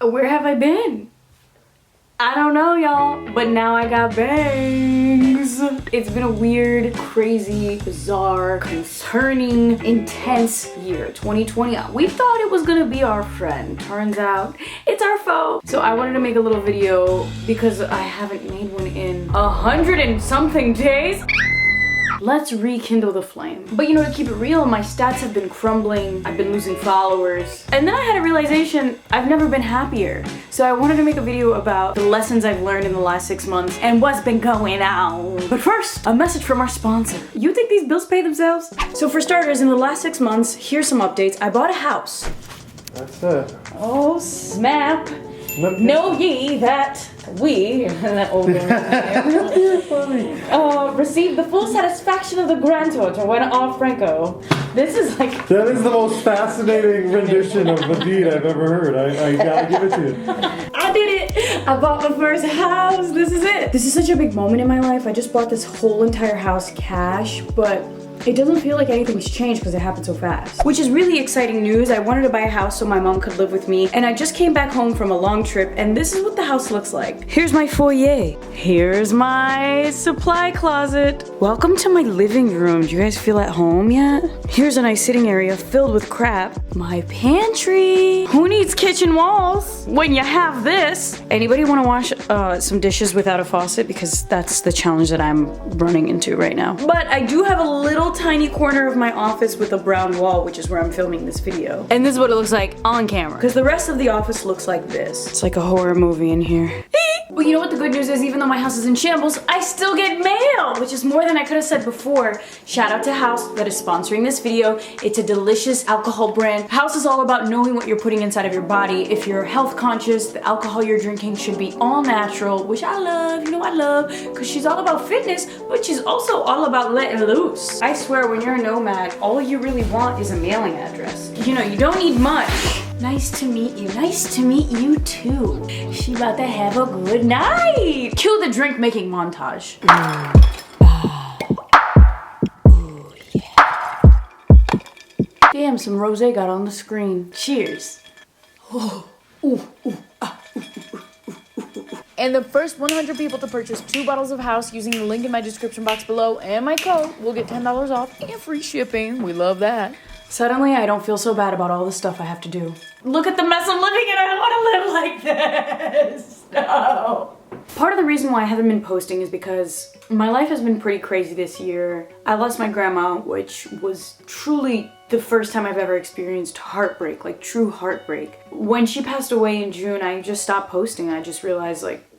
Where have I been? I don't know, y'all, but now I got bangs. It's been a weird, crazy, bizarre, concerning, intense year, 2020. We thought it was gonna be our friend. Turns out it's our foe. So I wanted to make a little video because I haven't made one in 100 and something days. Let's rekindle the flame. But you know, to keep it real, my stats have been crumbling. I've been losing followers. And then I had a realization, I've never been happier. So I wanted to make a video about the lessons I've learned in the last 6 months and what's been going on. But first, a message from our sponsor. You think these bills pay themselves? So for starters, in the last 6 months, here's some updates. I bought a house. That's it. Oh, snap. Know ye that we, that old received the full satisfaction of the grantor when off Franco. This is like... That is the most fascinating rendition of a beat I've ever heard. I gotta give it to you. I did it! I bought my first house. This is it. This is such a big moment in my life. I just bought this whole entire house cash, but it doesn't feel like anything's changed because it happened so fast. Which is really exciting news. I wanted to buy a house so my mom could live with me, and I just came back home from a long trip, and this is what the house looks like. Here's my foyer. Here's my supply closet. Welcome to my living room. Do you guys feel at home yet? Here's a nice sitting area filled with crap. My pantry. Who needs kitchen walls when you have this? Anybody want to wash some dishes without a faucet? Because that's the challenge that I'm running into right now. But I do have a little tiny corner of my office with a brown wall, which is where I'm filming this video. And this is what it looks like on camera. Because the rest of the office looks like this. It's like a horror movie in here. But you know what the good news is? Even though my house is in shambles, I still get mail, which is more than I could have said before. Shout out to House that is sponsoring this video. It's a delicious alcohol brand. House is all about knowing what you're putting inside of your body. If you're health conscious, the alcohol you're drinking should be all natural, which I love, you know I love, because she's all about fitness, but she's also all about letting loose. I swear, when you're a nomad, all you really want is a mailing address. You know, you don't need much. Nice to meet you. Nice to meet you too. She about to have a good night. Cue the drink making montage. Ooh, yeah. Damn, some rosé got on the screen. Cheers. Oh, ooh, ooh, ah, ooh, ooh, ooh, ooh. And the first 100 people to purchase 2 bottles of House using the link in my description box below and my code will get $10 off and free shipping. We love that. Suddenly, I don't feel so bad about all the stuff I have to do. Look at the mess I'm living in. I don't want to live like this. No. Part of the reason why I haven't been posting is because my life has been pretty crazy this year. I lost my grandma, which was truly the first time I've ever experienced heartbreak, like true heartbreak. When she passed away in June, I just stopped posting. I just realized, like,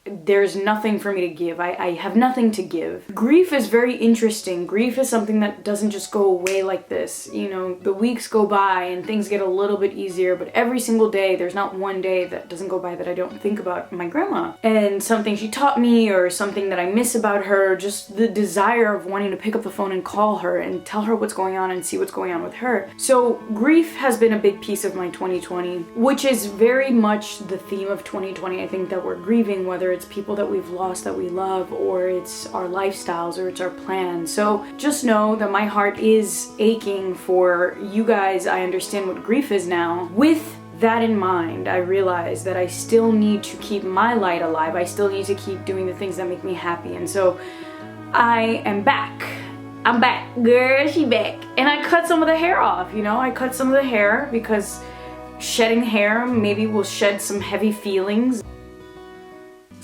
there's nothing for me to give. I have nothing to give. Grief is very interesting. Grief is something that doesn't just go away like this. You know, the weeks go by and things get a little bit easier, but every single day, there's not one day that doesn't go by that I don't think about my grandma. And something she taught me or something that I miss about her, just the desire of wanting to pick up the phone and call her and tell her what's going on and see what's going on with her. So grief has been a big piece of my 2020, which is very much the theme of 2020. I think that we're grieving, whether it's people that we've lost that we love, or it's our lifestyles, or it's our plans. So just know that my heart is aching for you guys. I understand what grief is now. With that in mind, I realize that I still need to keep my light alive. I still need to keep doing the things that make me happy. And so I am back. I'm back. Girl, she back. And I cut some of the hair off, you know? I cut some of the hair because shedding hair maybe will shed some heavy feelings.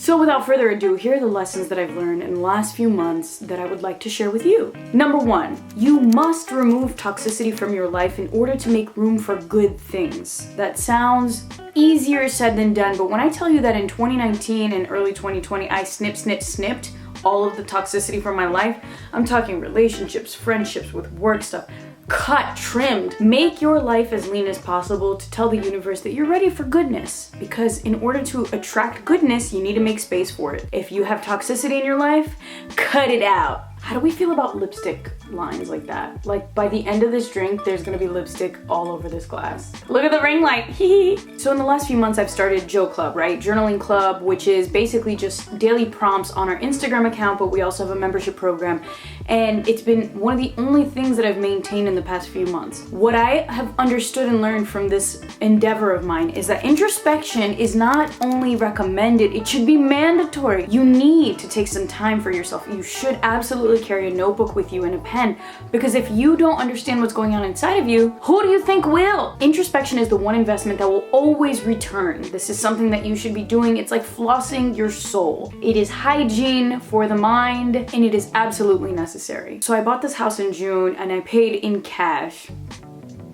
So without further ado, here are the lessons that I've learned in the last few months that I would like to share with you. Number 1, you must remove toxicity from your life in order to make room for good things. That sounds easier said than done, but when I tell you that in 2019 and early 2020, I snipped all of the toxicity from my life, I'm talking relationships, friendships, with work stuff. Cut, trimmed. Make your life as lean as possible to tell the universe that you're ready for goodness. Because in order to attract goodness, you need to make space for it. If you have toxicity in your life, cut it out. How do we feel about lipstick lines like that? Like by the end of this drink, there's gonna be lipstick all over this glass. Look at the ring light, hee hee. So in the last few months, I've started Joe Club, right? Journaling Club, which is basically just daily prompts on our Instagram account, but we also have a membership program. And it's been one of the only things that I've maintained in the past few months. What I have understood and learned from this endeavor of mine is that introspection is not only recommended, it should be mandatory. You need to take some time for yourself. You should absolutely carry a notebook with you and a pen, because if you don't understand what's going on inside of you, who do you think will? Introspection is the one investment that will always return. This is something that you should be doing. It's like flossing your soul. It is hygiene for the mind, and it is absolutely necessary. So I bought this house in June and I paid in cash.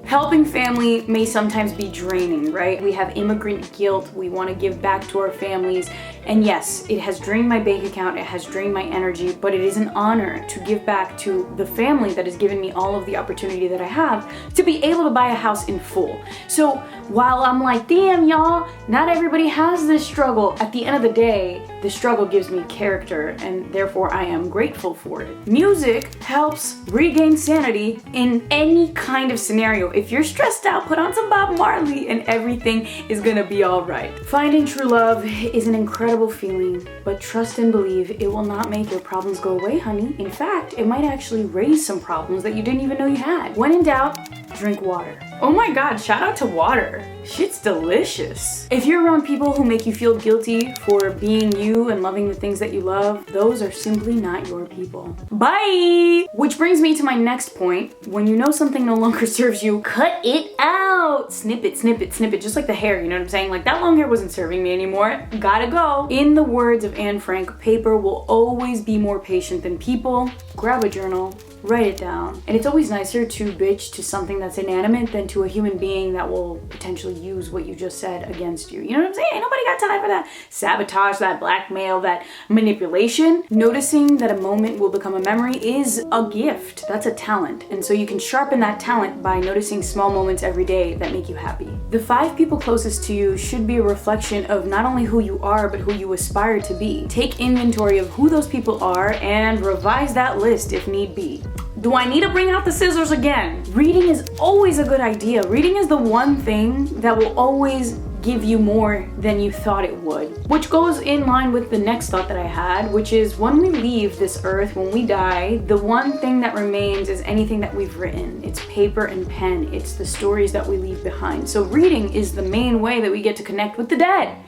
Helping family may sometimes be draining, right? We have immigrant guilt. We want to give back to our families. And yes, it has drained my bank account. It has drained my energy, but it is an honor to give back to the family that has given me all of the opportunity that I have to be able to buy a house in full. So while I'm like, damn y'all, not everybody has this struggle, at the end of the day, the struggle gives me character, and therefore I am grateful for it. Music helps regain sanity in any kind of scenario. If you're stressed out, put on some Bob Marley and everything is gonna be all right. Finding true love is an incredible feeling, but trust and believe it will not make your problems go away, honey. In fact, it might actually raise some problems that you didn't even know you had. When in doubt, drink water. Oh my God, shout out to water. Shit's delicious. If you're around people who make you feel guilty for being you and loving the things that you love, those are simply not your people. Bye! Which brings me to my next point. When you know something no longer serves you, cut it out. Snip it, snip it, snip it. Just like the hair, you know what I'm saying? Like that long hair wasn't serving me anymore. Gotta go. In the words of Anne Frank, paper will always be more patient than people. Grab a journal, write it down. And it's always nicer to bitch to something that's inanimate than to a human being that will potentially use what you just said against you. You know what I'm saying? Ain't nobody got time for that sabotage, that blackmail, that manipulation. Noticing that a moment will become a memory is a gift. That's a talent. And so you can sharpen that talent by noticing small moments every day that make you happy. The 5 people closest to you should be a reflection of not only who you are, but who you aspire to be. Take inventory of who those people are and revise that list if need be. Do I need to bring out the scissors again? Reading is always a good idea. Reading is the one thing that will always give you more than you thought it would. Which goes in line with the next thought that I had, which is when we leave this earth, when we die, the one thing that remains is anything that we've written. It's paper and pen. It's the stories that we leave behind. So reading is the main way that we get to connect with the dead.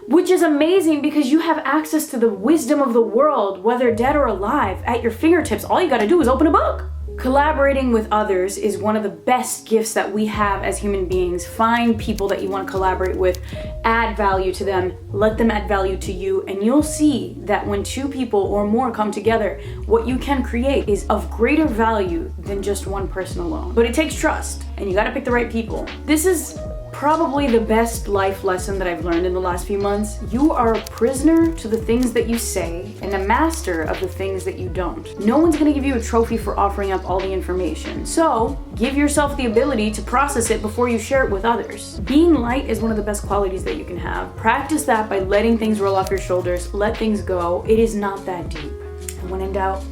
Which is amazing because you have access to the wisdom of the world, whether dead or alive, at your fingertips. All you gotta do is open a book. Collaborating with others is one of the best gifts that we have as human beings. Find people that you want to collaborate with, add value to them, let them add value to you, and you'll see that when 2 people or more come together, what you can create is of greater value than just one person alone. But it takes trust, and you gotta pick the right people. This is probably the best life lesson that I've learned in the last few months. You are a prisoner to the things that you say and a master of the things that you don't. No one's gonna give you a trophy for offering up all the information. So give yourself the ability to process it before you share it with others. Being light is one of the best qualities that you can have. Practice that by letting things roll off your shoulders. Let things go. It is not that deep. And when in doubt,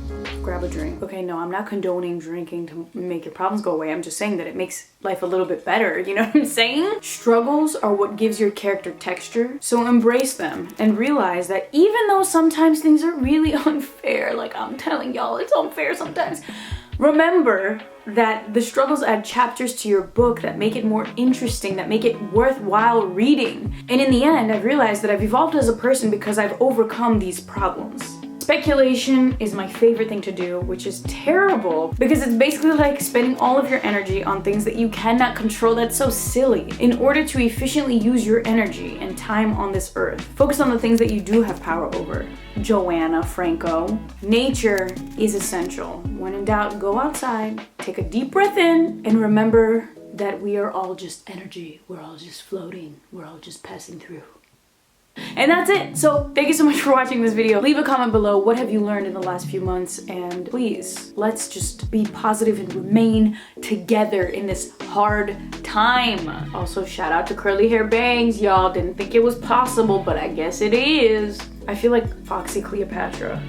grab a drink. Okay, no, I'm not condoning drinking to make your problems go away. I'm just saying that it makes life a little bit better. You know what I'm saying? Struggles are what gives your character texture. So embrace them and realize that even though sometimes things are really unfair, like I'm telling y'all, it's unfair sometimes. Remember that the struggles add chapters to your book that make it more interesting, that make it worthwhile reading. And in the end, I've realized that I've evolved as a person because I've overcome these problems. Speculation is my favorite thing to do, which is terrible because it's basically like spending all of your energy on things that you cannot control. That's so silly. In order to efficiently use your energy and time on this earth, focus on the things that you do have power over. Joanna, Franco. Nature is essential. When in doubt, go outside, take a deep breath in, and remember that we are all just energy. We're all just floating. We're all just passing through. And that's it. So thank you so much for watching this video. Leave a comment below. What have you learned in the last few months? And please, let's just be positive and remain together in this hard time. Also, shout out to curly hair bangs. Y'all didn't think it was possible, but I guess it is. I feel like Foxy Cleopatra.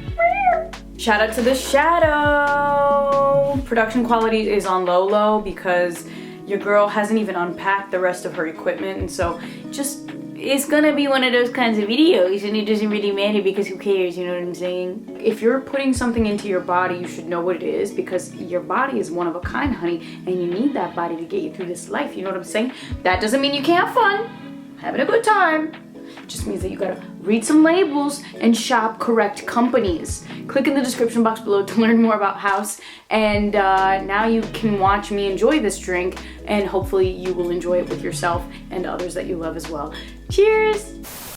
Shout out to the shadow. Production quality is on low because your girl hasn't even unpacked the rest of her equipment, and so just it's gonna be one of those kinds of videos, and it doesn't really matter because who cares, you know what I'm saying? If you're putting something into your body, you should know what it is, because your body is one of a kind, honey, and you need that body to get you through this life, you know what I'm saying? That doesn't mean you can't have fun, having a good time. Just means that you gotta read some labels and shop correct companies. Click in the description box below to learn more about House, and now you can watch me enjoy this drink, and hopefully you will enjoy it with yourself and others that you love as well. Cheers!